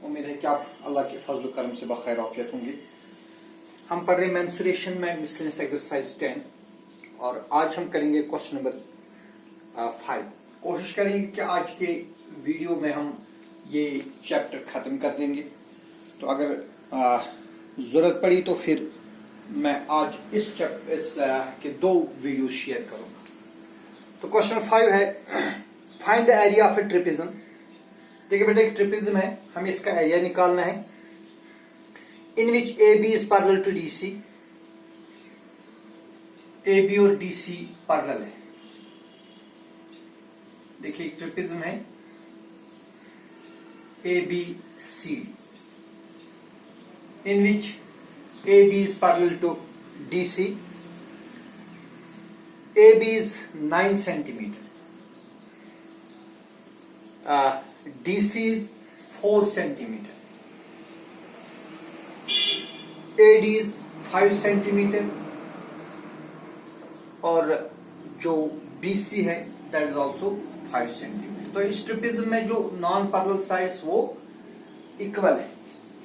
उम्मीद है कि आप अल्लाह के फजल करम से बखैर आफियत होंगे। हम पढ़ रहे मेंसुरेशन में मिसलेनियस एक्सरसाइज 10 और आज हम करेंगे क्वेश्चन नंबर 5। कोशिश करेंगे कि आज के वीडियो में हम ये चैप्टर खत्म कर देंगे। तो अगर जरूरत पड़ी तो फिर मैं आज इस के 2 वीडियो शेयर करूंगा। तो क्वेश्चन 5 है, फाइंड द एरिया ऑफ ए ट्रिपिज्म। देखिए बेटा, एक ट्रिपिज्म है, हमें इसका एरिया निकालना है। In which A B is parallel to D C. A B और डी सी पैरेलल है। देखिए एक ट्रिपिज्म है A B C D, in which A B is parallel to D C. A B is 9 centimetre, DC is 4 centimeter, AD is 5 centimeter और जो BC है that is also 5 centimeter। तो इस ट्रिपिज्म में जो नॉन पैरेलल साइड्स वो equal है।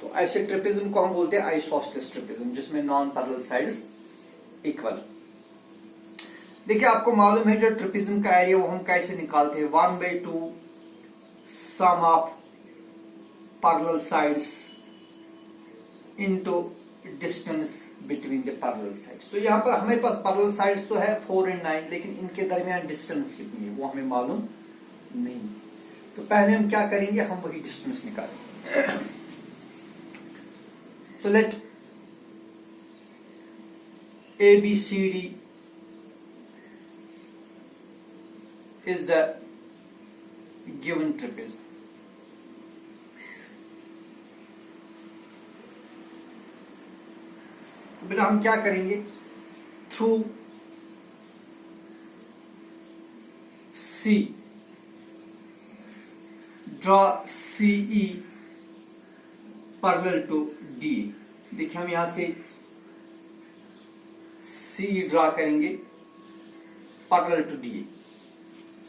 तो ऐसे ट्रिपिज्म को हम बोलते हैं आइसोसेलेस ट्रिपिज्म, जिसमें नॉन पैरेलल साइड्स इक्वल। देखिए आपको मालूम है जो ट्रिपिज्म का एरिया वो हम कैसे निकालते हैं, 1/2 sum of parallel sides into distance between the parallel sides। तो यहाँ पर हमारे पास parallel sides तो है 4 और 9, लेकिन इनके दरमियान distance कितनी है वो हमें मालूम नहीं। तो पहले हम क्या करेंगे, हम वही distance निकालेंगे। So let ABCD is the given trapezoid। बेटा हम क्या करेंगे, through C draw CE parallel to DE। देखिए हम यहां से CE ड्रॉ करेंगे parallel to DE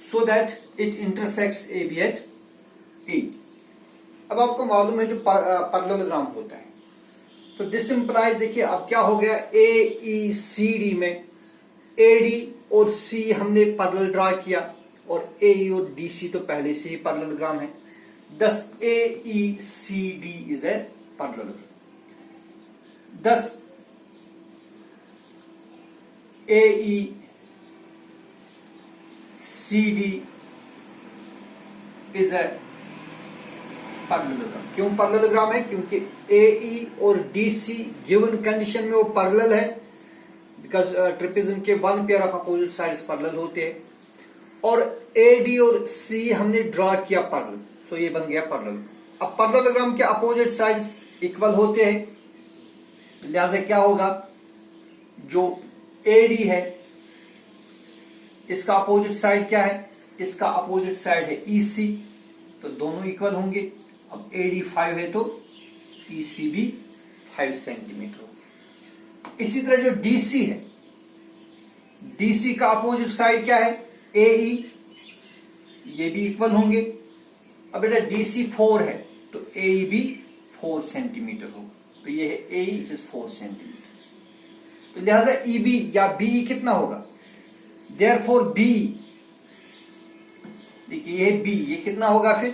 so that it intersects AB at A। अब आपको मालूम है जो पैरेललोग्राम होता है, तो दिस इंप्लाइज, देखिए अब क्या हो गया, AECD में AD और C हमने पैरेलल ड्रा किया और AE और DC तो पहले से ही पैरेललोग्राम है। thus AECD is a parallelogram। thus AECD is a parallelogram. क्यों पैरेललोग्राम है? क्योंकि AE और DC गिवन कंडीशन में वो पैरेलल है, बिकॉज ट्रिपिज्म के 1 pair of opposite sides parallel होते हैं, और AD और C हमने ड्रॉ किया पैरेलल, सो ये बन गया पैरेलल। अब पैरेललोग्राम के अपोजिट साइड्स इक्वल होते हैं, लिहाजा क्या होगा, जो AD है इसका अपोजिट साइड क्या है, इसका अपोजिट साइड है EC, तो दोनों इक्वल होंगे। अब AD 5 है तो EC भी 5 सेंटीमीटर होगा। इसी तरह जो DC है, DC का अपोजिट साइड क्या है, AE, ये भी इक्वल होंगे। अब बेटा DC 4 है तो AE भी 4 सेंटीमीटर होगा, तो ये है AE इट इज 4 सेंटीमीटर। तो लिहाजा EB या BE कितना होगा, Therefore B, देखिए ये B, ये कितना होगा फिर,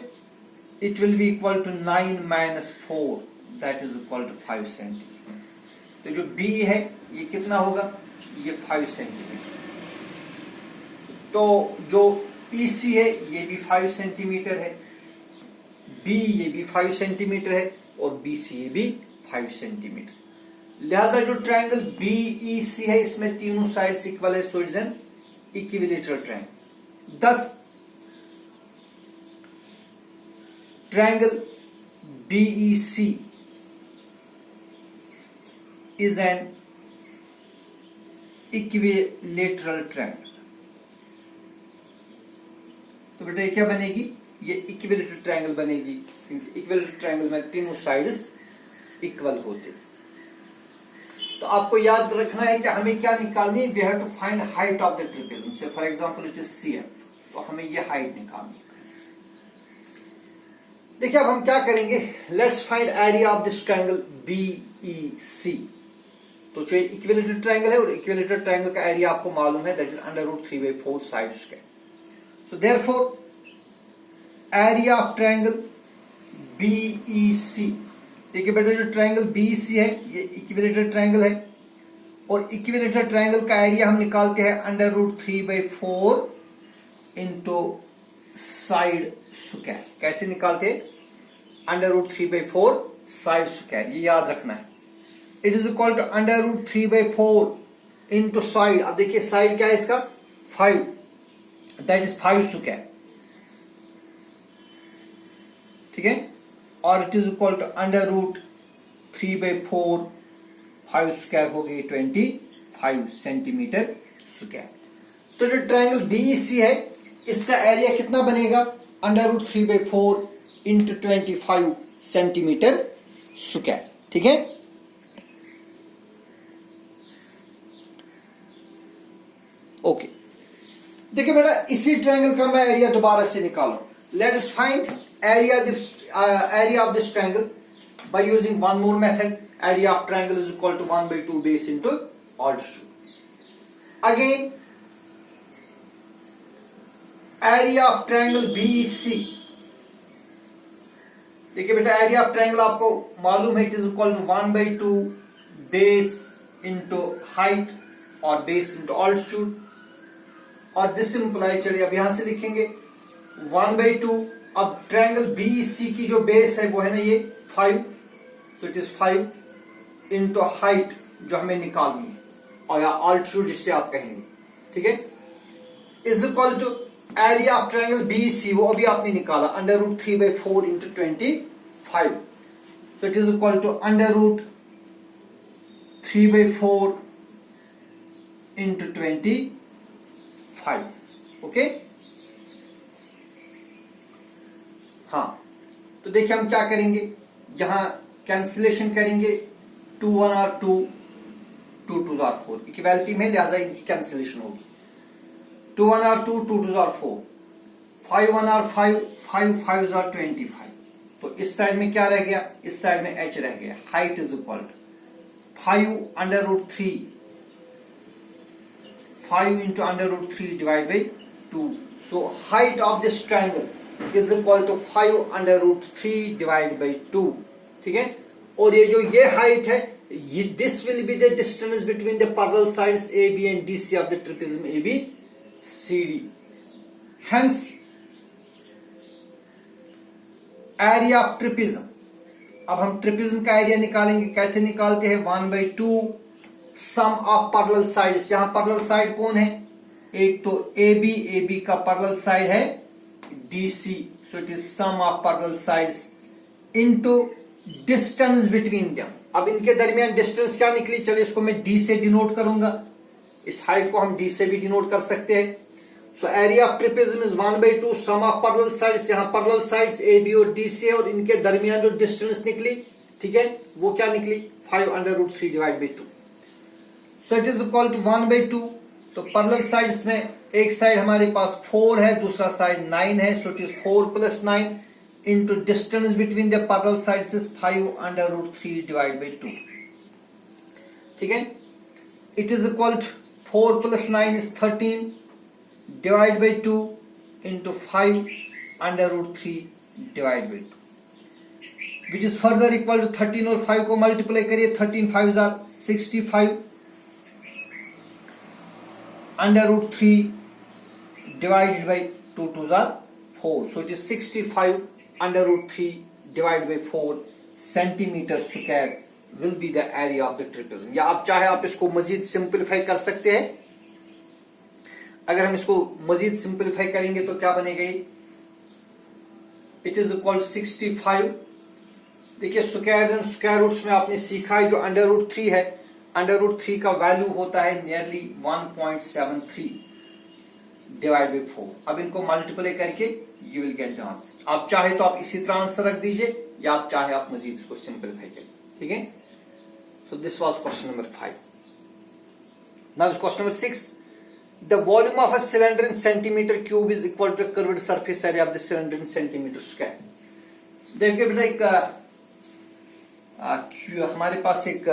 it will be equal to 9 minus 4 that is equal to 5 centimetre. तो जो B है ये कितना होगा, ये 5 सेंटीमीटर। तो जो EC है ये भी 5 सेंटीमीटर है, B ये भी 5 सेंटीमीटर है और BC ये भी 5 सेंटीमीटर। लिहाजा जो ट्रायंगल BEC है इसमें तीनों साइड्स इक्वल है, so it's an equilateral triangle. thus triangle BEC is an equilateral triangle। तो बेटा ये क्या बनेगी, ये इक्विलेटरल ट्रायंगल बनेगी, क्योंकि इक्विलेटरल ट्रायंगल में तीनों साइड्स इक्वल होते। तो आपको याद रखना है कि हमें क्या निकालनी है, we have to find height of the trapezium. Say for example it is CF, तो हमें ये हाइट निकालनी है। देखिए अब हम क्या करेंगे, let's find area of this triangle BEC। तो जो इक्विलेटरल ट्रायंगल है और इक्विलेटरल ट्रायंगल का एरिया आपको मालूम है, that is √3/4 side square. So therefore area of triangle BEC, देखिए बेटा जो ट्रायंगल BEC है ये इक्विलेटरल ट्रायंगल है और इक्विलेटरल ट्रायंगल का एरिया हम निकालते हैं √3/4 इंटू साइड स्क्वायर। कैसे निकालते हैं, √3/4 साइड स्क्वायर, ये याद रखना है। It is equal to √3/4 into side. अब देखिए साइड क्या है इसका 5, दैट इज 5 स्क्वायर, ठीक है। और it is equal to √3/4 5 square हो गई 25 सेंटीमीटर स्क्वायर। तो जो ट्रायंगल BEC है इसका एरिया कितना बनेगा, √3/4 इंटू 25 सेंटीमीटर स्क्वायर, ठीक है। ओके, देखिए बेटा इसी ट्रायंगल का मैं एरिया दोबारा से निकालूं। Let us find area of this triangle by using one more method. Area of triangle is equal to 1/2 base into altitude. Again, area of triangle BEC, देखिए बेटा एरिया ऑफ ट्रायंगल आपको मालूम है, it is equal to 1/2 base into height और base into altitude. और this imply, चलिए अब यहां से लिखेंगे 1/2। अब ट्रायंगल BEC की जो बेस है वो है ना ये 5, सो इट इज 5 इंटू हाइट जो हमें निकालनी है और या ऑल्टीट्यूड जिससे आप कहेंगे, ठीक है, is equal to area of triangle BEC, वो अभी आपने निकाला √3/4 into 25, so it is equal to √3/4 into 25, okay. हाँ, तो देखिए हम क्या करेंगे, यहां कैंसिलेशन करेंगे, 2 1 और 2 2 2 और 4 इक्वालिटी में, लिहाजा इनकी कैंसिलेशन होगी। 2 1 और 2 2 2 और 4, 5 1 और 5 5 5 और 25। तो इस साइड में क्या रह गया, इस साइड में h रह गया। Height is equal to 5 into √3 divide by 2। So height of this triangle is equal to 5 √3 divide by 2, ठीक है। और ये जो ये हाइट है, this will be the distance between the parallel sides AB and DC of the trapezium ABCD। Hence area of trapezium, अब हम trapezium का एरिया निकालेंगे। कैसे निकालते हैं, 1/2 सम ऑफ पैरेलल साइड्स। यहां पैरेलल साइड कौन है, एक तो AB का पैरेलल साइड है DC, so it is sum of parallel sides into distance between them। अब इनके दरमियान डिस्टेंस क्या निकली, चलिए इसको मैं D से डिनोट करूंगा, इस हाइट को हम D से भी डिनोट कर सकते हैं। So area of trapezium is 1/2 sum of parallel sides. यहां पैरेलल साइड्स AB और DC और इनके दरमियान जो डिस्टेंस निकली, ठीक है, वो क्या निकली, 5 √3 divide by 2। So it is equal to 1/2। तो पैरेलल साइड्स में एक साइड हमारे पास 4 है, दूसरा साइड 9 है, so it is 4 + 9 into distance between the parallel sides is 5 √3 divide by 2, ठीक है। It is equal to 4 + 9 is 13 divide by 2 into 5 √3 divide by 2, which is further equal to 13 और 5 को मल्टीप्लाई करिए, 13 5 are 65 √3 divided by 2 2s are 4, so it is 65 √3 divided by 4 centimeter square will be the area of the trapezium। या आप चाहे आप इसको मजीद simplify कर सकते हैं। अगर हम इसको मजीद सिंपलीफाई करेंगे तो क्या बनेगा, इट इज इक्वल 65। देखिए स्क्वायर रूट्स में आपने सीखा है, जो √3 है, √3 का वैल्यू होता है नियरली 1.73 डिवाइड बाई 4। अब इनको मल्टीप्लाई करके you will get the answer. आप चाहे तो आप इसी तरह आंसर रख दीजिए, या आप चाहे आप मजीद इसको सिंपलीफाई करिए, ठीक है। So this was question number 5। Now is question number 6। The volume of a cylinder in centimetre cube is equal to curved surface area of the cylinder in centimetre square. देखिए बेटा एक हमारे पास एक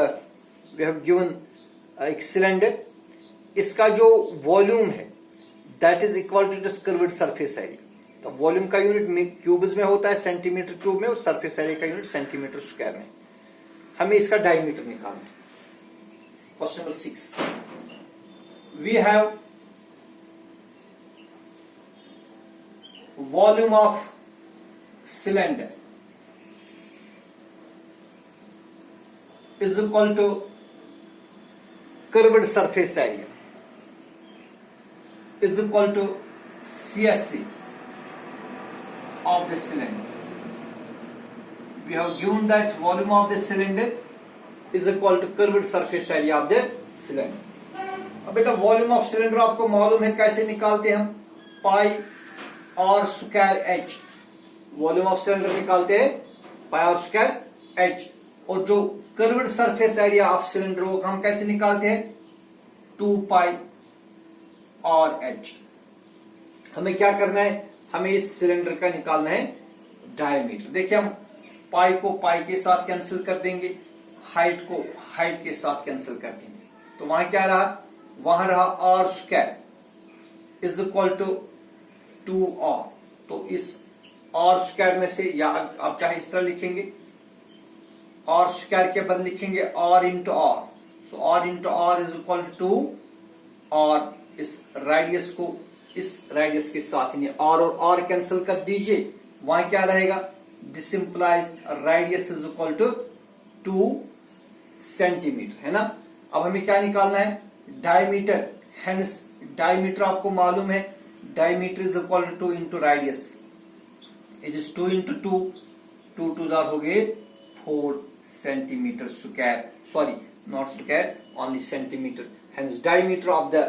वी हैव गिवन एक cylinder, इसका जो volume है that is equal to this curved surface area. तो वॉल्यूम का यूनिट में क्यूब्स में होता है, सेंटीमीटर क्यूब में, और सरफेस एरिया का यूनिट सेंटीमीटर स्क्वायर में। हमें इसका डायमीटर निकालना है। Question number 6, we have volume of cylinder is equal to curved surface area is equal to CSC of the cylinder. We have given that volume of the cylinder is equal to curved surface area of the cylinder. अब बेटा volume of cylinder आपको मालूम है कैसे निकालते हैं हम, pi r square h. Volume of cylinder निकालते हैं पाई आर स्क्वायर एच, और जो curved surface area of cylinder को हम कैसे निकालते हैं, 2 पाई आर एच। हमें क्या करना है, हमें इस सिलेंडर का निकालना है डायमीटर। देखिए हम पाई को पाई के साथ कैंसिल कर देंगे, हाइट को हाइट के साथ कैंसिल कर देंगे, तो वहां क्या रहा, वहां रहा r square is equal to 2r। तो इस आर स्क्वायर में से, या आप चाहे इस तरह लिखेंगे, आर स्क्वायर के बदले लिखेंगे r into r. So r into r is equal to 2, और इस रेडियस को इस रेडियस के साथ ही आर और आर कैंसिल कर दीजिए, वहां क्या रहेगा, this implies radius is equal to 2 centimetre, है ना। अब हमें क्या निकालना है, डायमीटर। हेंस डायमीटर आपको मालूम है, diameter is equal to 2 into radius. It is 2 into 2, 2 2 हो गए 4 centimeter square, sorry not square, only centimeter. Hence diameter of the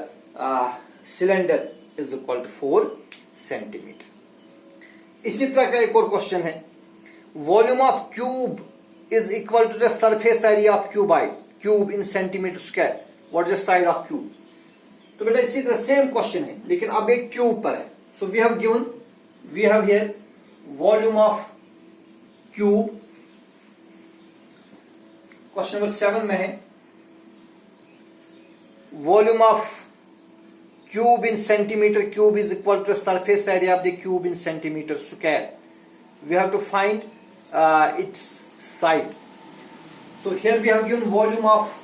cylinder is equal to 4 centimeter. इसी तरह का एक और क्वेश्चन है, volume of cube is equal to the surface area of cuboid, cube in centimetre square, what is the side of cube. तो बेटा इसी तरह सेम क्वेश्चन है, लेकिन अब एक क्यूब पर है। So we have given, we have here volume of cube. Question number 7 में है, volume of cube in centimetre cube is equal to surface area of the cube in centimetre square. We have to find its side. So here we have given volume of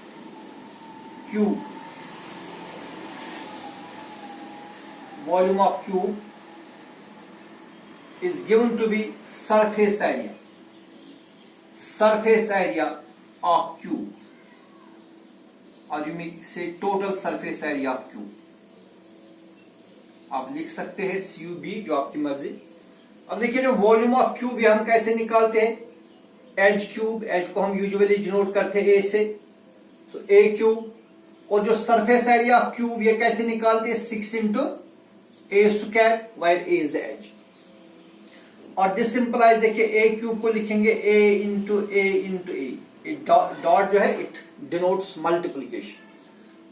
cube, volume of cube is given to be surface area, surface area of cube, or you may say total surface area of cube. आप लिख सकते हैं CUB, जो आपकी मर्जी। अब देखिए जो वॉल्यूम ऑफ क्यूब हम कैसे निकालते हैं, एच क्यूब, एच को हम यूजुअली डिनोट करते हैं ए से, तो ए क्यूब, और जो सरफेस एरिया ऑफ क्यूब ये कैसे निकालते हैं, 6 into a square, where a is the edge. और दिस सिंपलाइज देखिए, ए क्यूब को लिखेंगे a into a into a, dot जो है it denotes multiplication.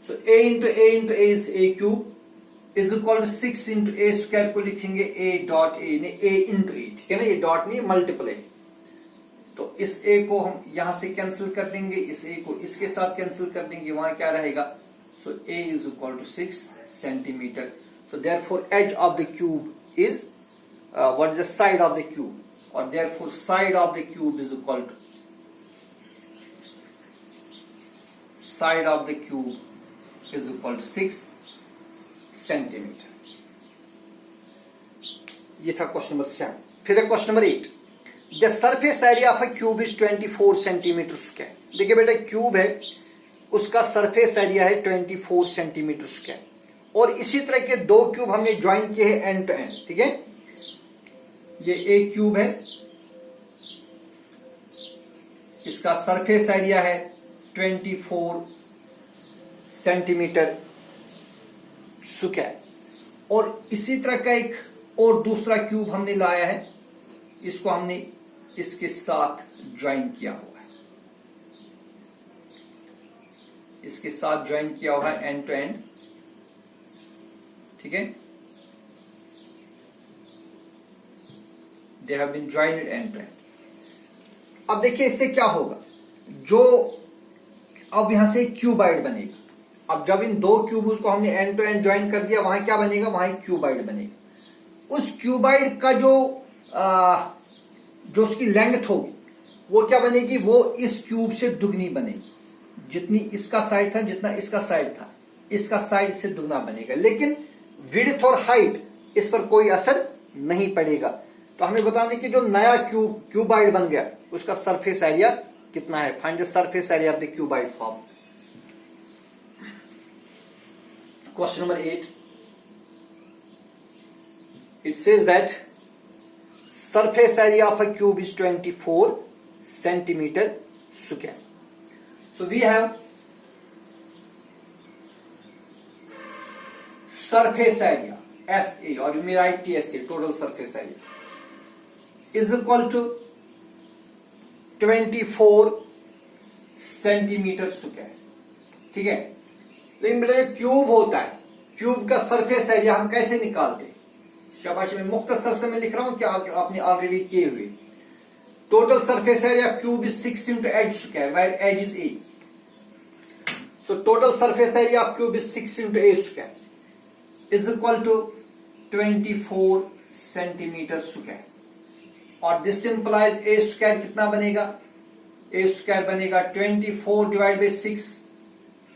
So a into a is a cube is equal to 6 into a square को लिखेंगे ए dot A, ने ए into ए, ठीक है ना, ये डॉट नहीं मल्टीपल है। तो इस ए को हम यहां से कैंसिल कर देंगे, इस ए को इसके साथ कैंसिल कर देंगे, वहां क्या रहेगा, so a is equal to 6 centimetre. So therefore edge of the cube is what is the side of the cube, or therefore side of the cube is equal to, side of the cube is equal to 6 centimeter. ये था question number 7। फिर question number 8, the surface area of a cube is 24 centimetre square. देखिए बेटा cube है, उसका surface area है 24 centimetre square, और इसी तरह के दो क्यूब हमने ज्वाइन किए हैं एंड टू एंड, ठीक है। ये एक क्यूब है, इसका सरफेस एरिया है 24 सेंटीमीटर स्क्वायर, और इसी तरह का एक और दूसरा क्यूब हमने लाया है, इसको हमने इसके साथ ज्वाइन किया हुआ है, इसके साथ ज्वाइन किया हुआ है एंड टू एंड, ठीक है। They have been joined end to end. अब देखिए इससे क्या होगा, जो अब यहां से क्यूबाइड बनेगा। अब जब इन दो क्यूब्स को हमने एंड टू एंड ज्वाइन कर दिया, वहां क्या बनेगा, वहां क्यूबाइड बनेगा। उस क्यूबाइड का जो उसकी लेंथ होगी वो क्या बनेगी, वो इस क्यूब से दुगनी बनेगी। जितनी इसका साइड था, जितना इसका साइड था, इसका साइड से दुगना बनेगा। लेकिन विड्थ और हाइट इस पर कोई असर नहीं पड़ेगा। तो हमें बताने कि जो नया क्यूबाइड बन गया उसका सरफेस एरिया कितना है। Find the surface area of the cuboid form. Question number 8, it says that surface area of a cube is 24 centimeter square. So we have surface area SA, or you may write TSA, total surface area, is equal to 24 centimetre square. ठीक है, लेकिन बेटा cube होता है, cube का surface area हम कैसे निकालते हैं? शाबाश, में मुख्तसर से मैं लिख रहा हूं कि आपने ऑलरेडी किए हुए। Total surface area cube is 6 into edge square, where edge is A. So total surface area of cube is 6 into A square is equal to 24 centimetre square. और दिस इंप्लाइज A स्क्वायर कितना बनेगा, A square बनेगा 24 divide by 6,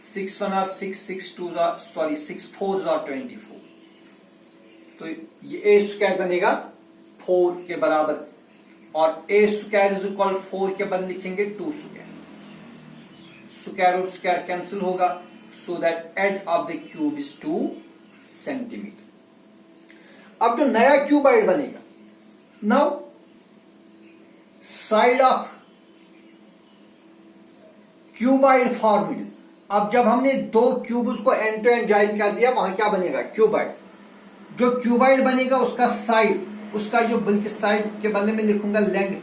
6 1 are 6, 6 2 are, sorry 6 4 are 24। तो ये A square बनेगा 4 के बराबर, और A स्क्वायर इज इक्वल 4 के बदले लिखेंगे 2 स्क्वायर। स्क्वायर और स्क्वायर कैंसिल होगा, so that edge of the cube is 2 centimetre. अब जो नया क्यूबाइड बनेगा, now side of cuboid form it is. अब जब हमने दो क्यूब्स को एंड टू एंड ज्वाइन कर दिया, वहां क्या बनेगा, क्यूबाइड। जो क्यूबाइड बनेगा उसका साइड, उसका जो बल्कि साइड के बदले में लिखूंगा लेंथ,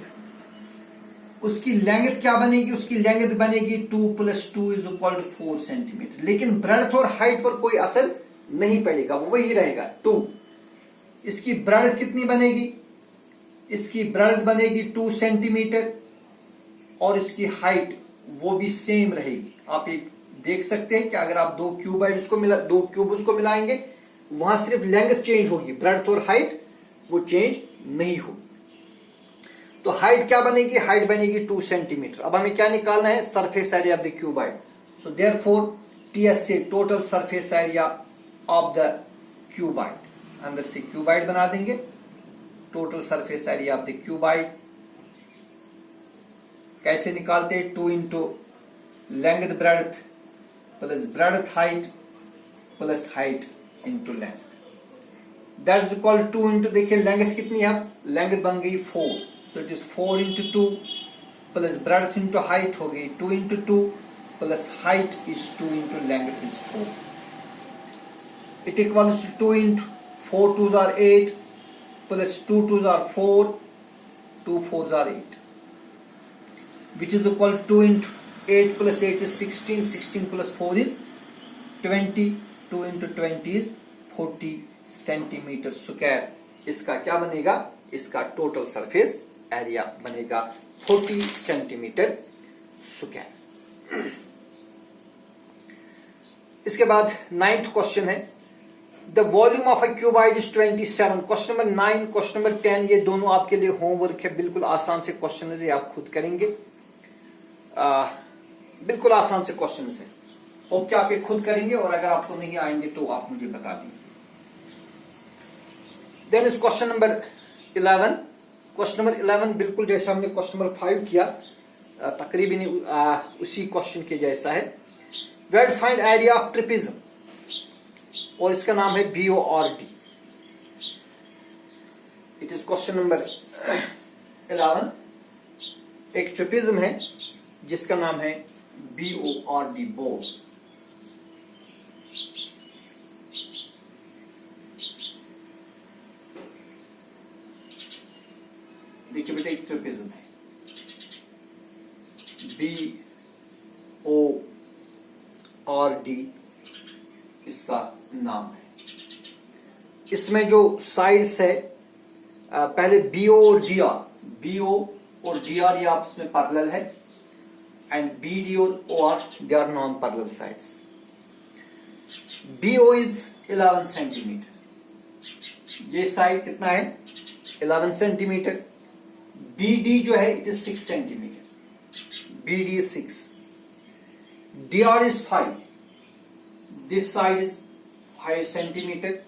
उसकी लेंथ क्या बनेगी, उसकी लेंथ बनेगी 2 + 2 इज इक्वल टू 4 सेंटीमीटर। लेकिन ब्रेड्थ और हाइट पर कोई असर नहीं पड़ेगा, वो वही रहेगा 2। इसकी ब्रेड्थ कितनी बनेगी, इसकी ब्रेड्थ बनेगी 2 सेंटीमीटर, और इसकी हाइट वो भी सेम रहेगी। आप एक देख सकते हैं कि अगर आप दो क्यूब्स को मिलाएंगे, वहां सिर्फ लेंथ चेंज होगी, ब्रेड्थ और हाइट वो चेंज नहीं होगी। तो हाइट क्या बनेगी, हाइट बनेगी 2 सेंटीमीटर। अब हमें क्या निकालना है, surface area of the cuboid. So therefore TSA, total surface area of the cuboid. अंदर से क्यूबाइड बना देंगे, total surface area of the cuboid कैसे निकालते हैं, 2 into length breadth plus breadth height plus height into length, that is equal 2 into, देखिए length कितनी है, लेंथ बन गई 4, सो it is 4 into 2 plus breadth into height हो गई 2 into 2 plus height is 2 into length is 4। It equals to 2 into 4 2s are 8 plus 2 2s are 4, 2 4s are 8, which is equal to 2 into 8 plus 8 is 16, 16 plus 4 is 20, 2 into 20 is 40 centimetre square. इसका क्या बनेगा, इसका total surface area बनेगा 40 centimetre square. इसके बाद 9th question है, the volume of a cuboid is 27। Question number 9, question number 10 ये दोनों आपके लिए होमवर्क है, बिल्कुल आसान से क्वेश्चन है, आप खुद करेंगे। बिल्कुल आसान से क्वेश्चन है, होप कि आप ये खुद करेंगे, और अगर आपको नहीं आएंगे तो आप मुझे बता दीजिए। Then is question number 11। Question number 11 बिल्कुल जैसा हमने क्वेश्चन नंबर 5 किया, तकरीबन उसी क्वेश्चन के जैसा है। वेयर फाइंड एरिया ऑफ ट्रिपिज्म, और इसका नाम है BORD। It is question number 11। एक ट्रिपिज्म है जिसका नाम है BORD, बोर्ड। देखिए बेटा, एक ट्रिपिज्म है BORD, इसका नाम है। इसमें जो साइड्स है, पहले BO और डी आर ये आपस में पैरेलल है, एंड बी डी और O R they are non parallel sides. B O is 11 centimetre, ये साइड कितना है 11 सेंटीमीटर। बी डी जो है it is 6 centimetre, B D is 6, D R is 5, this side is 5 centimetre,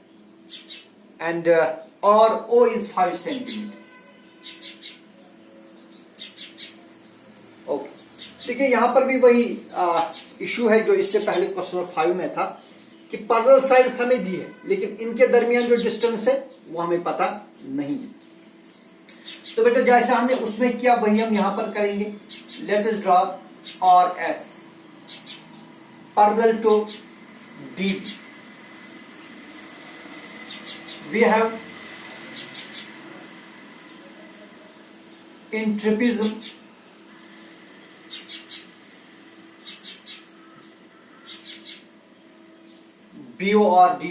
and R O is 5 centimetre. Okay, देखिए यहां पर भी वही इशू है जो इससे पहले क्वेश्चन नंबर 5 में था कि पैरेलल साइड्स हमें दी है, लेकिन इनके दरमियान जो डिस्टेंस है वो हमें पता नहीं है। तो बेटा जैसा हमने उसमें किया वही हम यहां पर करेंगे। Let us draw R S parallel to D B. We have in trapezium BORD,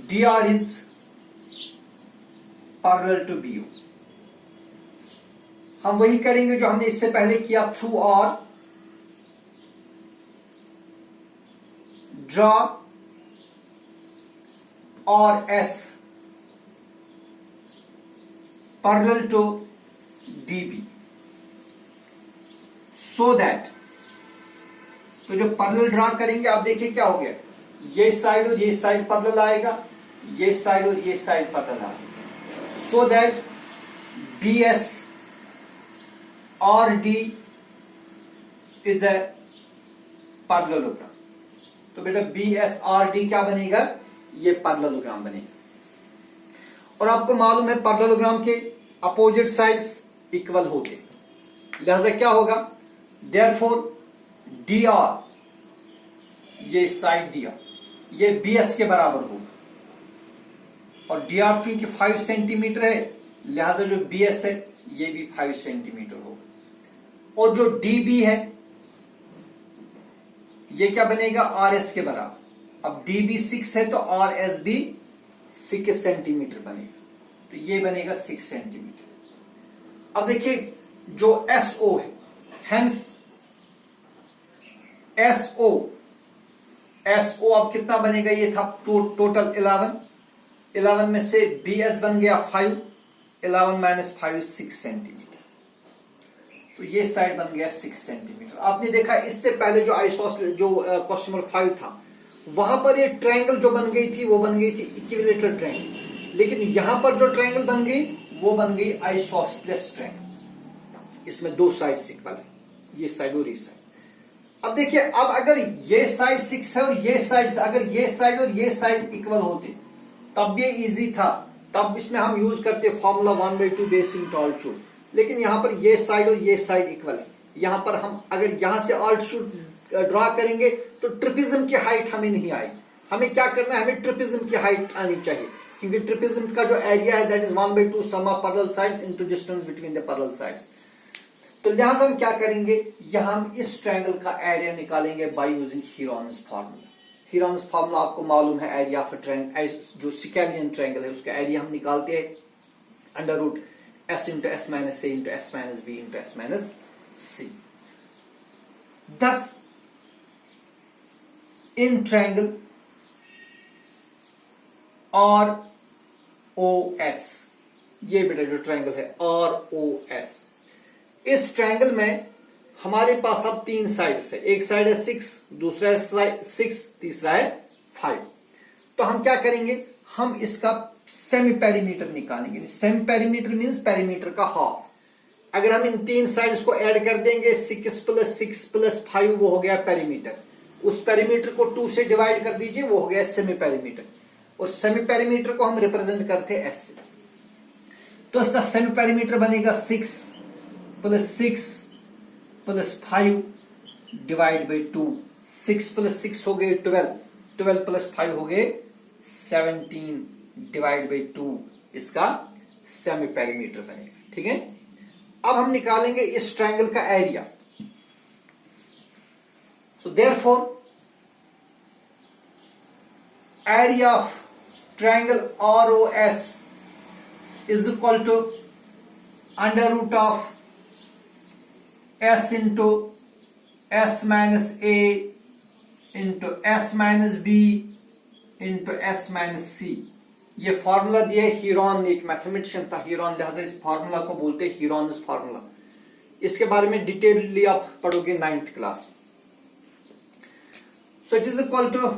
DR is parallel to BO। हम वही करेंगे जो हमने इससे पहले किया, थ्रू R ड्रॉ और S parallel to DB, so that, तो जो पैरेलल ड्रा करेंगे आप देखिए क्या हो गया, ये साइड और ये साइड पैरेलल आएगा, ये साइड और ये साइड पैरेलल आएगा, so that BS RD is a parallelogram. तो बेटा BS RD क्या बनेगा, ये पैरेललोग्राम बनेगा। और आपको मालूम है पैरेललोग्राम के अपोजिट साइड्स इक्वल होते, लिहाजा क्या होगा, देयरफॉर DR, ये साइड DR ये BS के बराबर होगा, और DR चूंकि 5 सेंटीमीटर है लिहाजा जो BS है ये भी 5 सेंटीमीटर होगा, और जो DB है ये क्या बनेगा, RS के बराबर। अब DB 6 है तो RS भी 6 सेंटीमीटर बनेगा, तो ये बनेगा 6 सेंटीमीटर। अब देखिए जो SO है, हेंस SO अब कितना बनेगा, ये था टोटल 11 में से BS बन गया 5, 11 माइनस 5 6 सेंटीमीटर, तो ये साइड बन गया 6 सेंटीमीटर। आपने देखा इससे पहले जो आइसोसेलेस जो क्वेश्चन नंबर 5 था वहां पर ये ट्रायंगल जो बन गई थी वो बन गई थी इक्विलेटरल ट्रायंगल, लेकिन यहां पर जो ट्रायंगल बन गई वो बन गई आइसोसेलेस ट्रायंगल। इसमें दो साइड्स इक्वल है, ये साइड और ये साइड। अब देखिए, अब अगर ये साइड 6 है और ये साइड, अगर ये साइड और ये साइड इक्वल होते तब ये इजी था, तब इसमें हम यूज करते फॉर्मूला 1/2 बेस इंटू ऑल्टीट्यूड, लेकिन यहां पर ये साइड और ये साइड इक्वल है। यहां पर हम अगर यहां से ऑल्टीट्यूड ड्रॉ करेंगे तो ट्रिपिज्म की हाइट हमें नहीं आएगी। हमें क्या करना है, हमें ट्रिपिज्म की हाइट आनी चाहिए, क्योंकि ट्रिपिज्म का जो एरिया है that is 1/2 sum of parallel sides into distance between the parallel sides. तो लिहाजा हम क्या करेंगे, यहां हम इस ट्रायंगल का एरिया निकालेंगे by using Heron's formula. Heron's formula आपको मालूम है, एरिया ऑफ ट्रायंगल, जो स्केलियन ट्रायंगल है उसका एरिया हम निकालते हैं under root S into S minus A into S minus B into S minus C। Thus in triangle ROS, ये बेटा जो ट्रायंगल है ROS, इस ट्रायंगल में हमारे पास अब 3 साइड्स है, एक साइड है 6, दूसरा है 6, तीसरा है 5। तो हम क्या करेंगे, हम इसका सेमी पेरीमीटर निकालेंगे। सेमी पेरीमीटर मींस पेरीमीटर का हाफ। अगर हम इन 3 साइड्स को ऐड कर देंगे 6 प्लस 6 प्लस 5 वो हो गया पेरीमीटर, उस पेरीमीटर को 2 से डिवाइड कर दीजिए, वो हो गया सेमी पेरीमीटर, और सेमी पेरीमीटर को हम रिप्रेजेंट करते हैं S से। तो इसका सेमी पेरीमीटर बनेगा 6 plus 6 plus 5 divide by 2, 6 plus 6 हो गए 12, 12 प्लस 5 हो गए 17 डिवाइड बाई 2, इसका सेमी पेरीमीटर बनेगा। ठीक है, अब हम निकालेंगे इस ट्रायंगल का area. So therefore area of triangle ROS is equal to under root of S into S minus A into S minus B into S minus C। ये फॉर्मूला दिया हीरॉन, एक मैथमेटिशियन था हीरॉन, लिहाजा इस फॉर्मूला को बोलते हैं हीरॉन्स फॉर्मूला। इसके बारे में डिटेलली आप पढ़ोगे 9th class. So it is equal to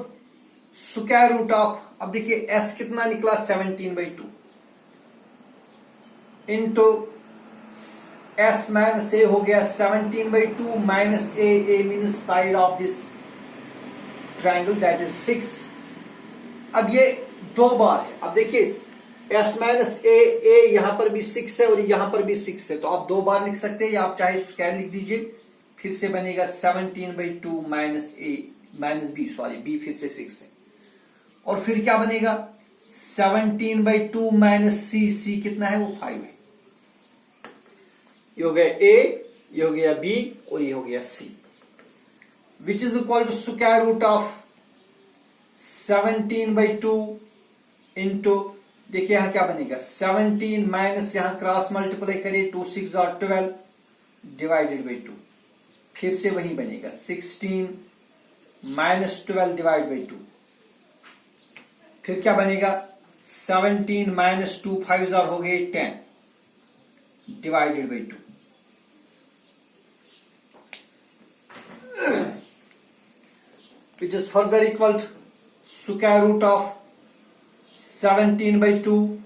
square root of, अब देखिए S कितना निकला 17/2 इंटू S माइनस A हो गया 17/2 minus A means side of this triangle that is 6। अब ये दो बार है, अब देखिए S माइनस A यहां पर भी 6 है और यहां पर भी 6 है, तो आप दो बार लिख सकते हैं या आप चाहे स्क्वायर लिख दीजिए, फिर से बनेगा 17/2 minus A minus B, sorry B फिर से 6 है, और फिर क्या बनेगा 17/2 माइनस C कितना है वो 5 है। ये हो गया A, ये हो गया B और ये हो गया C, which is equal to square root of 17/2 into, देखिए यहां क्या बनेगा 17 माइनस यहां क्रॉस मल्टीप्लाई करिए 2 6 और 12 डिवाइडेड बाई 2, फिर से वही बनेगा 16 माइनस 12 डिवाइड बाई 2, फिर क्या बनेगा 17 माइनस 2 5 हो गए 10 divided by 2, which is further equal to square root of 17/2,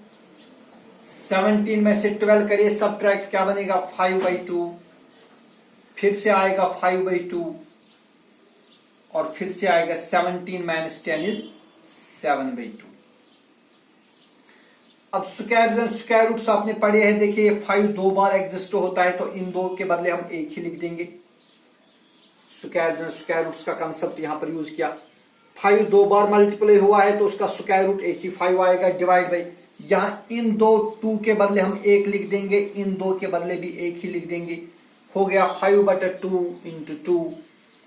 17 में से 12 करिए सबट्रैक्ट, क्या बनेगा 5/2, फिर से आएगा 5/2 और फिर से आएगा 17 माइनस 10 इज 7/2। अब स्क्वायर रूट्स आपने पढ़े हैं, देखिए 5 दो बार एग्जिस्ट होता है, तो इन दो के बदले हम एक ही लिख देंगे। स्क्वायर रूट्स का कंसेप्ट यहां पर यूज किया, 5 दो बार मल्टीप्लाई हुआ है तो उसका स्क्वायर रूट एक ही 5 आएगा डिवाइड बाई, यहां इन दो 2 के बदले हम एक लिख देंगे, इन दो के बदले भी एक ही लिख देंगे, हो गया 5/2 इंटू 2।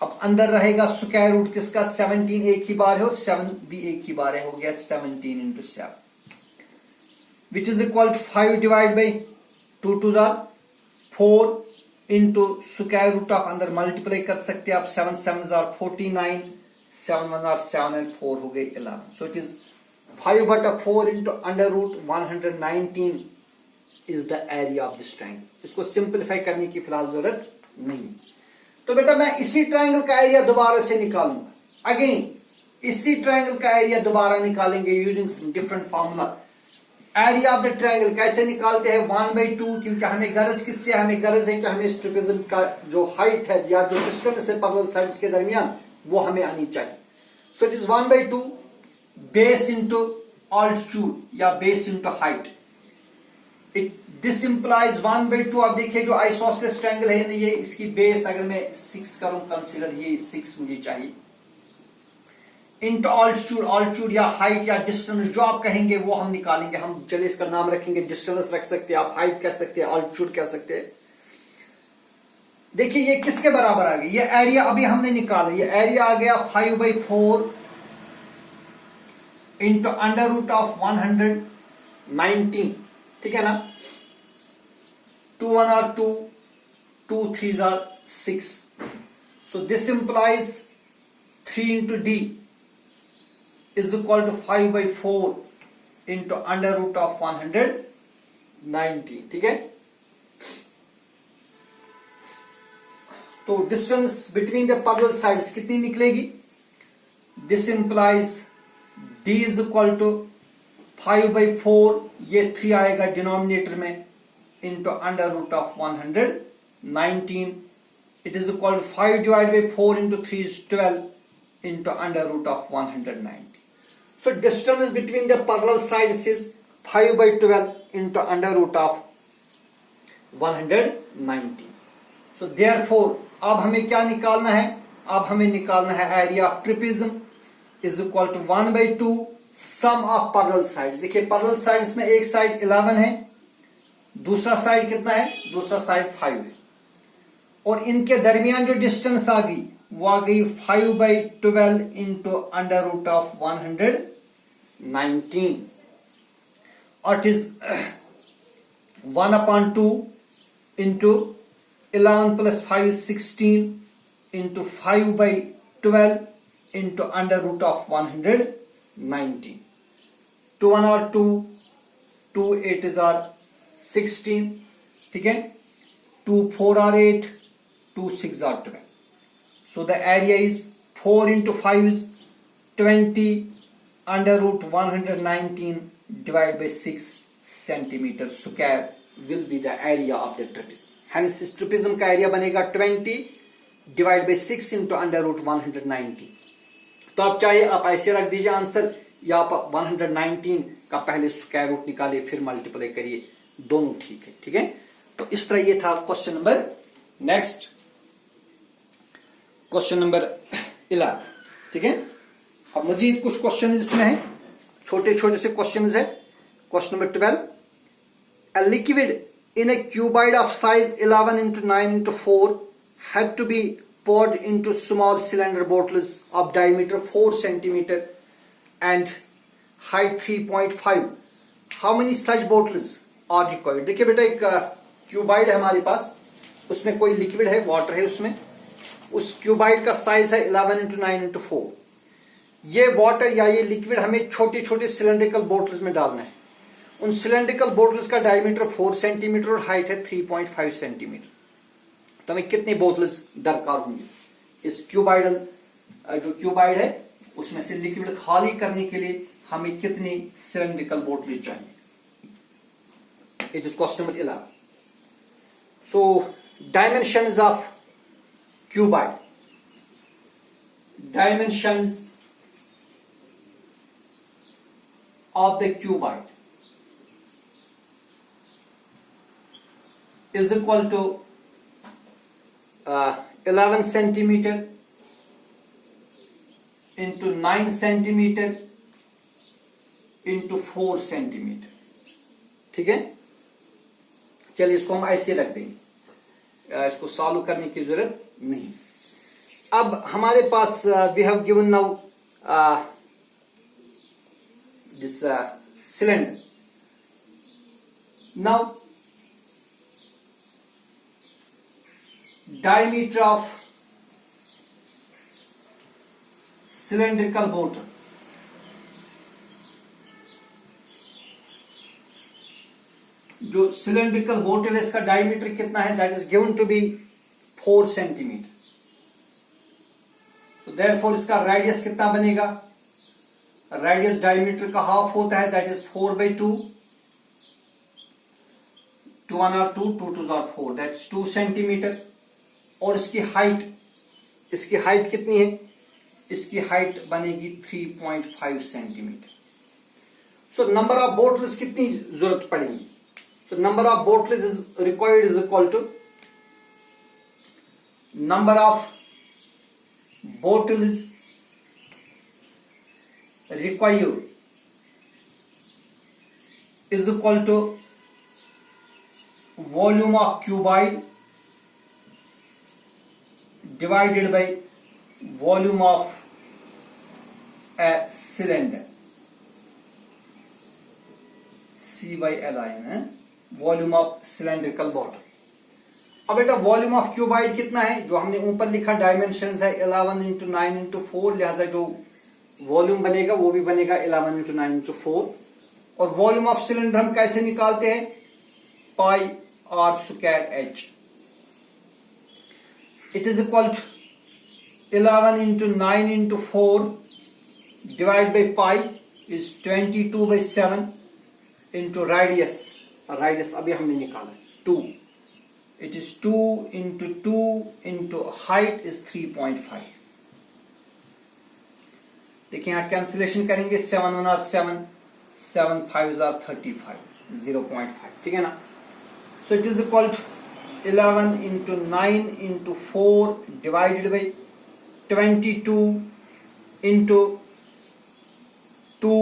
अब अंदर रहेगा स्क्वायर रूट किसका 17 एक ही बार है और 7 भी एक ही बार है, हो गया 17 into 7 which is equal to 5 divide by 2 2 4 into square root of, अंदर मल्टीप्लाई कर सकते हैं आप, 7 7 49, 7 1 7 and 4 हो गए 11। So it is 5/4 into under root 119 is the area of this triangle. इसको सिंप्लीफाई करने की फिलहाल जरूरत नहीं। तो बेटा मैं इसी ट्रायंगल का एरिया दोबारा से निकालूंगा, अगेन इसी ट्रायंगल का एरिया दोबारा निकालेंगे using different formula. Area of the triangle कैसे निकालते हैं 1/2, क्योंकि हमें गरज किससे, हमें गरज है कि हमें इस ट्रिपेज़म का जो हाइट है या जो डिस्टेंस है पैरेलल साइड्स के दरमियान वो हमें आनी चाहिए। So it is 1/2 base into altitude या base into height, this implies 1/2। अब देखिए जो आइसोसेलेस ट्रायंगल है ना, ये इसकी बेस अगर मैं 6 करूं कंसीडर, ये 6 मुझे चाहिए, इंटू ऑल्टीट्यूड या हाइट या डिस्टेंस जो आप कहेंगे वो हम निकालेंगे। हम चलिए इसका नाम रखेंगे, डिस्टेंस रख सकते हैं आप, हाइट कह सकते हैं, ऑल्टीट्यूड कह सकते हैं। देखिए ये किसके बराबर आ गई, ये एरिया अभी हमने निकाला, ये एरिया आ गया 5/4 इंटू अंडर रूट ऑफ 119, ठीक है ना, 2 1 are 2, 2 3s are 6, so this implies 3 into D is equal to 5/4 into under root of 119, ठीक है। तो distance between the parallel sides कितनी निकलेगी, this implies D is equal to 5/4, ये 3 आएगा डिनोमिनेटर में, into under root of 119, it is equal to 5 divide by 4 into 3 is 12 into under root of 190। So distance between the parallel sides is 5/12 into under root of 190. So therefore अब हमें क्या निकालना है, अब हमें निकालना है area of trapezium is equal to 1/2 sum of parallel sides. देखिए पैरेलल साइड्स में एक साइड 11 है, दूसरा साइड कितना है, दूसरा साइड 5 है, और इनके दरमियान जो डिस्टेंस आ गई वो आ गई 5/12 into under root of 190। 19, or it is 1/2 into 11 plus 5 is 16 into 5/12 into under root of 190. 2 1 are 2, 2 8 is are 16, ठीक है, 2 4 are 8, 2 6 are 12. So the area is 4 into 5 is 20 under root 119 divided by 6 centimeter square will be the area of the trapezoid. Hence इस trapezoid का area बनेगा 20 divided by 6 into under root 190. तो आप चाहे आप ऐसे रख दीजिए आंसर, या आप 119 का पहले स्क्वायर रूट निकालिए फिर मल्टीप्लाई करिए, दोनों ठीक है, ठीक है। तो इस तरह ये था question number. Next question number 11, ठीक है। अब मजीद कुछ क्वेश्चन इसमें है, छोटे छोटे से क्वेश्चन है। Question number 12, a liquid in a cuboid of size 11 into 9 into 4 had to be poured into small cylinder bottles of diameter 4 centimeter and height 3.5. How many such bottles are required? देखिए बेटा, एक cuboid है हमारे पास, उसमें कोई liquid है, water है उसमें। उस क्यूबाइड का साइज है 11 into 9 into 4। ये वाटर या ये लिक्विड हमें छोटे छोटे सिलेंड्रिकल बोटल्स में डालना है। उन सिलेंड्रिकल बोटल्स का डायमीटर 4 सेंटीमीटर और हाइट है 3.5 सेंटीमीटर। तो हमें कितनी बोतल्स दरकार होंगी इस क्यूबाइडल जो क्यूबाइड है उसमें से लिक्विड खाली करने के लिए हमें कितनी सिलेंड्रिकल बोतल्स चाहिए? It is question number 11। So dimensions of cuboid, dimensions of the cuboid is equal to 11 centimeter into 9 centimeter into 4 centimeter, ठीक है। चलिए इसको हम ऐसे रख देंगे, इसको सॉल्व करने की जरूरत नहीं। अब हमारे पास we have given now this cylinder. Now diameter of cylindrical bottle, जो cylindrical bottle है इसका डायमीटर कितना है? That is given to be 4 centimetre. तो देयरफॉर इसका रेडियस कितना बनेगा? रेडियस डायमीटर का हाफ होता है, that is 4/2, 2 1 are 2, 2 2 are 4, that is 2 centimetre. और इसकी हाइट कितनी है? इसकी हाइट बनेगी 3.5 centimetre. So number of bottles कितनी जरूरत पड़ेगी? So number of bottles is required is equal to number of bottles required is equal to volume of cuboid divided by volume of a cylinder, C/Li है, volume of cylindrical bottle. अब बेटा volume of cuboid कितना है? जो हमने ऊपर लिखा dimensions है 11 into 9 into 4, लिहाजा जो वॉल्यूम बनेगा वो भी बनेगा 11 into 9 into 4। और वॉल्यूम ऑफ सिलेंडर हम कैसे निकालते हैं? Pi r square h. It is equal to 11 into 9 into 4 divided by pi is 22/7 into radius। radius अभी हमने निकाला 2, it is 2 into 2 into height is 3.5। देखिए यहाँ कैंसिलेशन करेंगे, 7 1 are 7, 7 5 are 35, 0.5, ठीक है ना। So it is equal to 11 into 9 into 4 divided by 22 into 2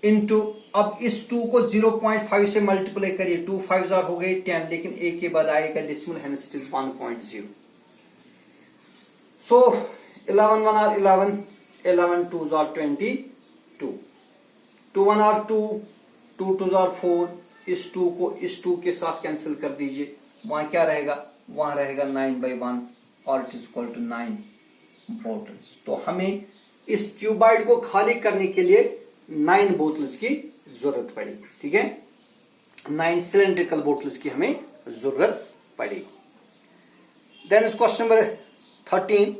into, अब इस 2 को 0.5 से मल्टीप्लाई करिए, 2 5 हो गए 10, लेकिन a के बाद आएगा decimal, hence it is 1.0। So 11 1 are 11, 11 2 are 22। 2 1 are 2, 2 2 are 4, इस 2 को इस 2 के साथ कैंसिल कर दीजिए, वहां क्या रहेगा, वहां रहेगा 9/1 और it is equal to 9 bottles. तो हमें इस क्यूबाइड को खाली करने के लिए 9 बोतल्स की जरूरत पड़ेगी, ठीक है, 9 सिलेंड्रिकल बोतल्स की हमें जरूरत पड़ेगी। Then is question number 13,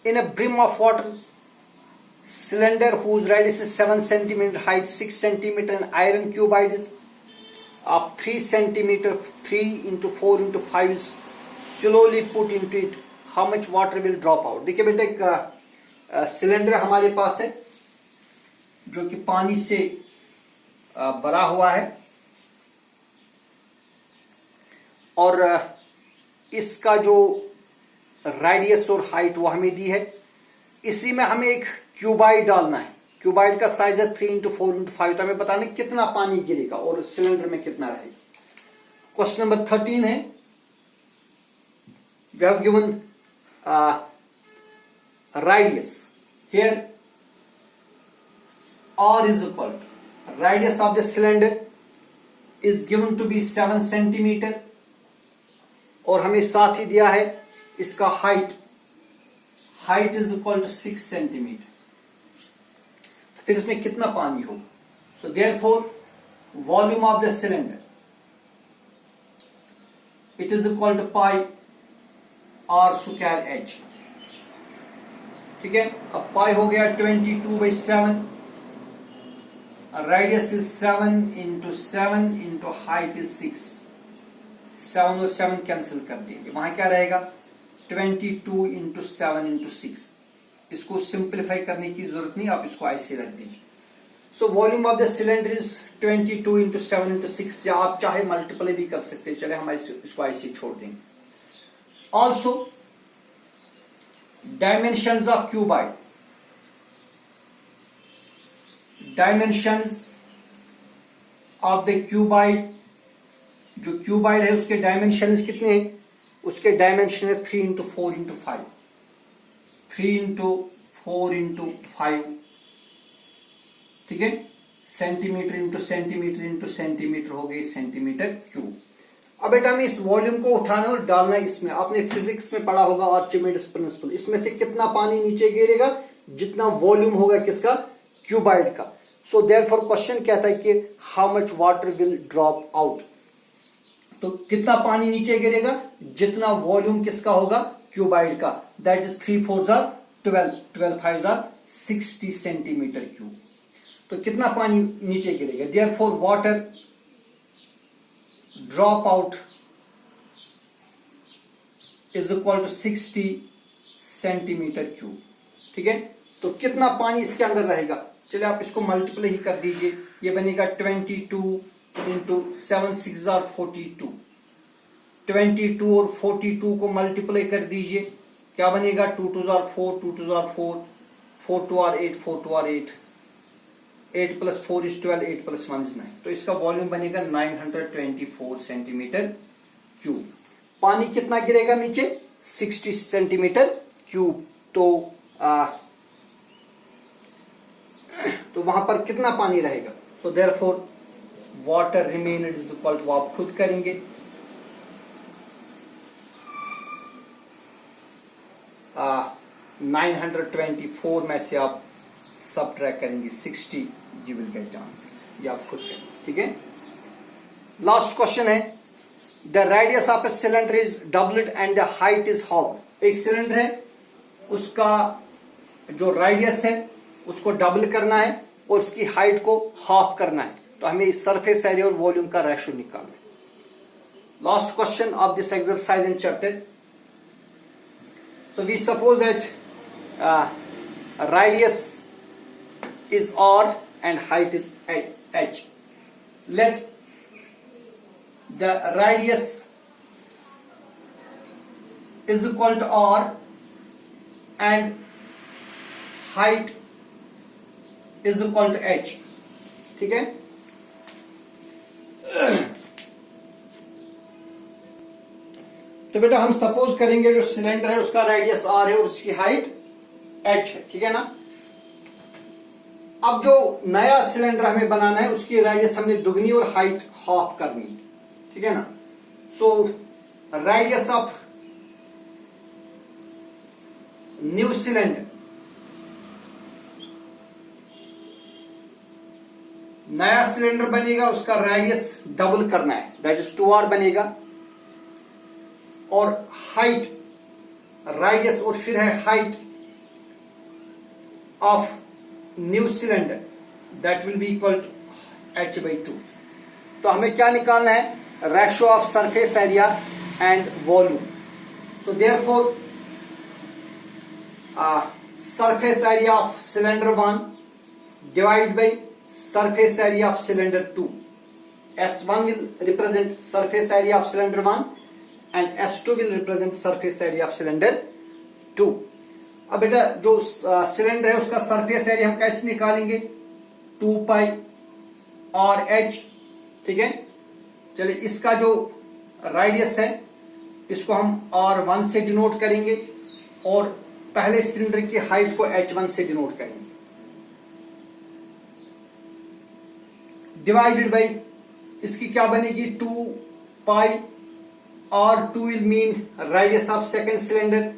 in a brim of water cylinder whose radius is 7 cm, height 6 cm, and iron cubide is of 3 cm, 3 into 4 into 5 is slowly put into it, how much water will drop out? देखिए बेटा, एक cylinder हमारे पास है जो कि पानी से भरा हुआ है और इसका जो रेडियस और हाइट वो हमें दी है। इसी में हमें एक क्यूबाइड डालना है। क्यूबाइड का साइज है 3 into 4 into 5, तो हमें बताना है कितना पानी गिरेगा और सिलेंडर में कितना रहेगा। क्वेश्चन नंबर 13 है, we have given radius here, r is equal to radius of the cylinder is given to be 7 cm और हमें साथ ही दिया है इसका height is equal to 6 cm। फिर इसमें कितना पानी होगा, so therefore volume of the cylinder it is equal to pi r square h, ठीक है। अब पाई हो गया 22/7, radius is 7 into 7 into height is 6, 7 और 7 कैंसिल कर देंगे, वहां क्या रहेगा 22 into 7 into 6। इसको सिंप्लीफाई करने की जरूरत नहीं, आप इसको ऐसे रख दीजिए। So volume of the cylinder is 22 into 7 into 6, या आप चाहे मल्टीप्लाई भी कर सकते हैं, चले हम इसको ऐसे छोड़ देंगे। Also dimensions of cuboid, dimensions of the cuboid, जो क्यूबाइड है उसके डायमेंशंस कितने हैं, उसके डायमेंशन है 3 into 4 into 5, 3 into 4 into 5, ठीक है, centimetre into centimetre into centimetre हो गई सेंटीमीटर क्यूब। अब बेटा हमें इस वॉल्यूम को उठाना और डालना इसमें, आपने फिजिक्स में पढ़ा होगा आर्चिमेडिस प्रिंसिपल, इसमें से कितना पानी नीचे गिरेगा, जितना वॉल्यूम होगा किसका, क्यूबाइड का। सो देयरफॉर क्वेश्चन कहता है कि how much water will drop out, तो कितना पानी नीचे गिरेगा, जितना वॉल्यूम किसका होगा, क्यूबाइड का, that is 3 4 are 12, 12 5 are 60 centimetre cube. तो कितना पानी नीचे गिरेगा, therefore water drop out is equal to 60 centimetre cube, ठीक है। तो कितना पानी इसके अंदर रहेगा, चलिए आप इसको मल्टीप्लाई ही कर दीजिए, ये बनेगा 22 into 7 6 are 42, 22 और 42 को मल्टीप्लाई कर दीजिए, क्या बनेगा 2 2 are 4, 2 2 are 4, 4 2 are 8, 4 2 are 8, 8 plus 4 is 12, 8 plus 1 is 9, तो इसका वॉल्यूम बनेगा 924 सेंटीमीटर क्यूब। पानी कितना गिरेगा नीचे, 60 सेंटीमीटर क्यूब। तो वहां पर कितना पानी रहेगा, so therefore water remain it is equal to, आप खुद करेंगे 924 में से आप सबट्रैक्ट करेंगे 60, यू विल गेट आंसर, ये आप खुद करेंगे, ठीक है। लास्ट क्वेश्चन है, the radius of a cylinder is doubled and the height is how. एक सिलेंडर है, उसका जो रेडियस है उसको डबल करना है और उसकी हाइट को हाफ करना है, तो हमें सरफेस एरिया और वॉल्यूम का रेशियो निकालना है। Last question of this exercise in chapter, so we suppose that radius is r and height is h. Let the radius is equal to r and height is equal to h, ठीक है। तो बेटा हम suppose करेंगे जो cylinder है उसका radius r है और उसकी हाइट h है, ठीक है ना। अब जो नया सिलेंडर हमें बनाना है उसकी रेडियस हमने दुगनी और हाइट हाफ करनी है, ठीक है ना। So radius of new cylinder, नया सिलेंडर बनेगा उसका रेडियस डबल करना है, दैट इज 2r बनेगा, और हाइट रेडियस और फिर है height of new cylinder that will be equal to h/2। तो हमें क्या निकालना है, ratio of surface area and volume. So therefore surface area of cylinder 1 divided by surface area of cylinder 2. S1 will represent surface area of cylinder 1 and S2 will represent surface area of cylinder 2. अब बेटा जो cylinder है उसका surface area हम कैसे निकालेंगे, 2 पाई और h, ठीक है। चलिए इसका जो रेडियस है इसको हम r1 से डिनोट करेंगे और पहले सिलेंडर की हाइट को h1 से डिनोट करेंगे, डिवाइडेड बाई इसकी क्या बनेगी 2 पाई, r2 will mean radius of second cylinder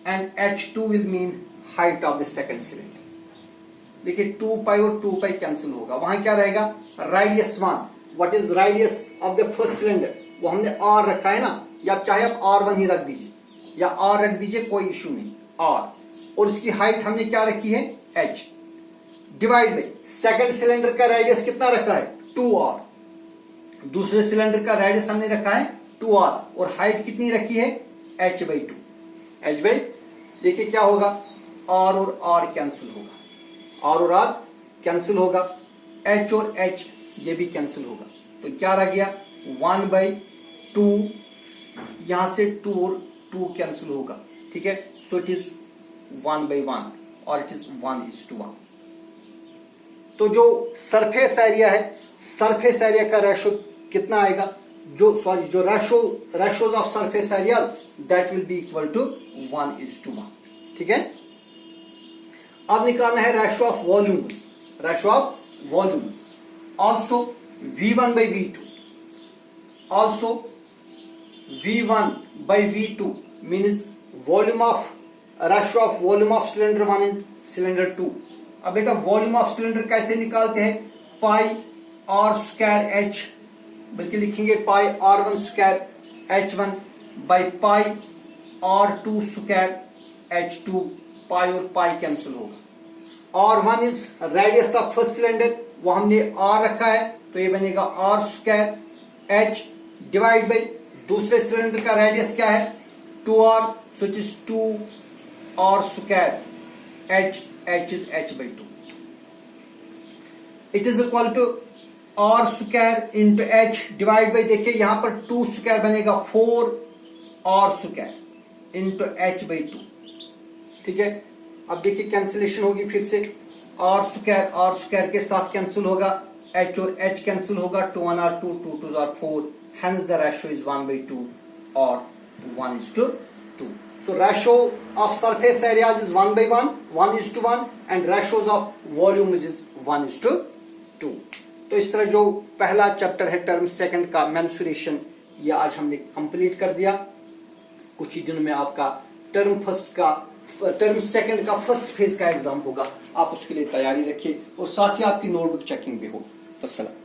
and h2 will mean height of the second cylinder. देखिए 2 पाई और 2 पाई कैंसिल होगा, वहां क्या रहेगा radius 1, what is radius of the first cylinder, वो हमने r रखा है ना, या चाहे आप r1 ही रख दीजिए या r रख दीजिए, कोई इशू नहीं, r, और इसकी हाइट हमने क्या रखी है h, divide by second cylinder का रेडियस कितना रखा है 2r, दूसरे सिलेंडर का रेडियस हमने रखा है 2r और हाइट कितनी रखी है h/2। h बाई देखिए क्या होगा, r और r कैंसिल होगा, r और r कैंसिल होगा, h और h ये भी कैंसिल होगा, तो क्या रह गया 1/2, यहां से 2 और 2 कैंसिल होगा, ठीक है। सो इट इज 1/1 और इट इज 1:1। तो जो सरफेस एरिया है, सरफेस एरिया का रेशो कितना आएगा, जो ratios of surface area that will be equal to 1:1, ठीक है। अब निकालना है ratio of volumes, ratio of volumes also V1/V2, also V1/V2 means volume of ratio of volume of cylinder 1 and cylinder 2। अब बेटा वॉल्यूम ऑफ सिलेंडर कैसे निकालते हैं, पाई r² h, बल्कि लिखेंगे पाई r1² h1 by pi r2² h2, पाई और pi cancel होगा। r1 is radius of first cylinder, वो हमने r रखा है तो ये बनेगा r² h, डिवाइड बाई दूसरे सिलेंडर का रेडियस क्या है 2r, so it is 2r² h, h is h/2, it is equal to r² into h divide by, देखिए यहां पर 2² बनेगा 4r² into h/2, ठीक है। अब देखिए कैंसिलेशन होगी फिर से, r² के साथ कैंसिल होगा, h और h कैंसिल होगा, 2 1 are 2, 2 2 are 4, hence the ratio is 1/2 or 1:2. So ratio of surface areas is 1/1, 1:1, and ratios of volumes is 1:2. तो इस तरह जो पहला चैप्टर है टर्म सेकंड का मेंसुरेशन, ये आज हमने कंप्लीट कर दिया। कुछ ही दिनों में आपका टर्म सेकंड का फर्स्ट फेज का एग्जाम होगा, आप उसके लिए तैयारी रखिए और साथ ही आपकी नोटबुक चेकिंग भी हो। अस्सलाम।